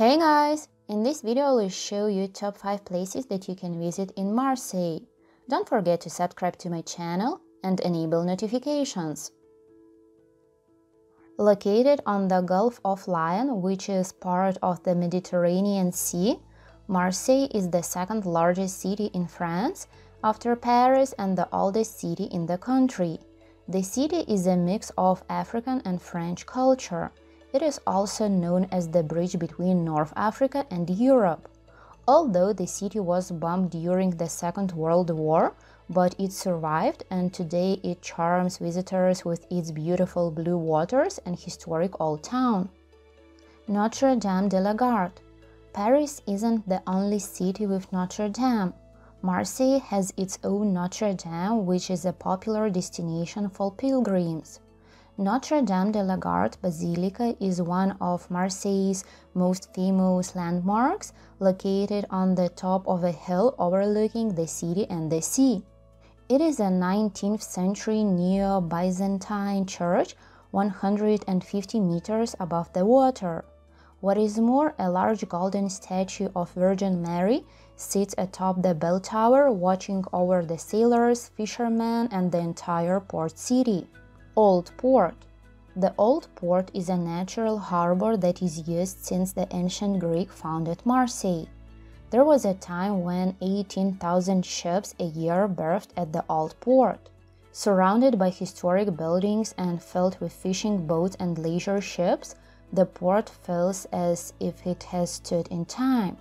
Hey guys! In this video I will show you top 5 places that you can visit in Marseille. Don't forget to subscribe to my channel and enable notifications. Located on the Gulf of Lion, which is part of the Mediterranean Sea, Marseille is the second largest city in France after Paris and the oldest city in the country. The city is a mix of African and French culture. It is also known as the bridge between North Africa and Europe. Although the city was bombed during the Second World War, but it survived, and today it charms visitors with its beautiful blue waters and historic old town. Notre Dame de la Garde. Paris isn't the only city with Notre Dame. Marseille has its own Notre Dame, which is a popular destination for pilgrims. Notre Dame de la Garde Basilica is one of Marseille's most famous landmarks, located on the top of a hill overlooking the city and the sea. It is a 19th century Neo-Byzantine church 150 meters above the water. What is more, a large golden statue of Virgin Mary sits atop the bell tower, watching over the sailors, fishermen, and the entire port city. Old Port. The Old Port is a natural harbor that is used since the ancient Greek founded Marseille. There was a time when 18,000 ships a year berthed at the Old Port. Surrounded by historic buildings and filled with fishing boats and leisure ships, the port feels as if it has stood in time.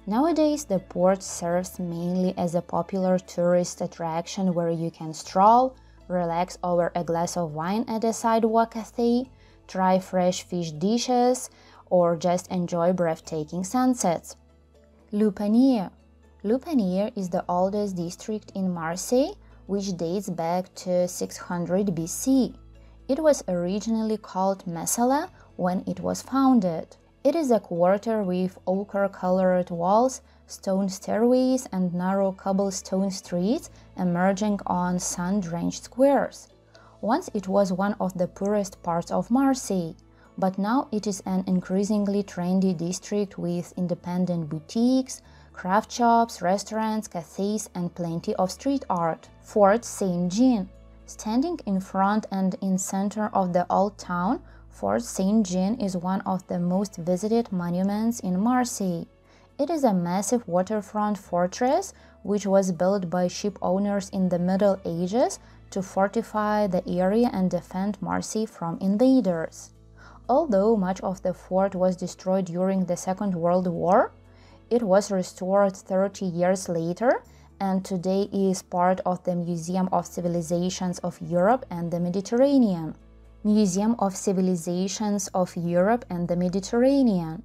Nowadays, the port serves mainly as a popular tourist attraction where you can stroll, relax over a glass of wine at a sidewalk cafe, try fresh fish dishes, or just enjoy breathtaking sunsets. Le Panier. Le Panier is the oldest district in Marseille, which dates back to 600 BC. It was originally called Messala when it was founded. It is a quarter with ochre-colored walls, stone stairways, and narrow cobblestone streets emerging on sun-drenched squares. Once it was one of the poorest parts of Marseille, but now it is an increasingly trendy district with independent boutiques, craft shops, restaurants, cafes, and plenty of street art. Fort Saint-Jean. Standing in front and in center of the old town, Fort Saint-Jean is one of the most visited monuments in Marseille. It is a massive waterfront fortress which was built by ship owners in the Middle Ages to fortify the area and defend Marseille from invaders. Although much of the fort was destroyed during the Second World War, it was restored 30 years later and today is part of the Museum of Civilizations of Europe and the Mediterranean. Museum of Civilizations of Europe and the Mediterranean.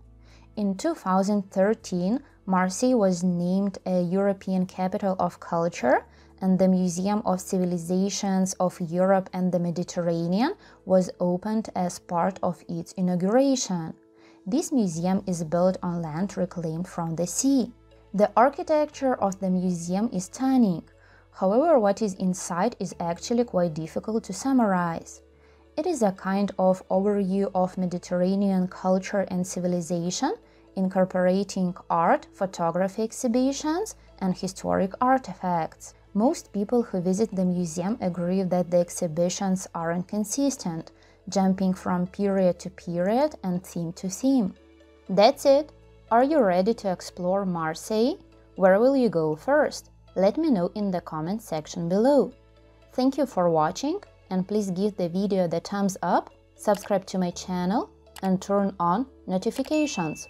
In 2013, Marseille was named a European Capital of Culture, and the Museum of Civilizations of Europe and the Mediterranean was opened as part of its inauguration. This museum is built on land reclaimed from the sea. The architecture of the museum is stunning. However, what is inside is actually quite difficult to summarize. It is a kind of overview of Mediterranean culture and civilization, incorporating art, photography exhibitions, and historic artifacts. Most people who visit the museum agree that the exhibitions are inconsistent, jumping from period to period and theme to theme. That's it! Are you ready to explore Marseille? Where will you go first? Let me know in the comment section below. Thank you for watching, and please give the video the thumbs up, subscribe to my channel, and turn on notifications.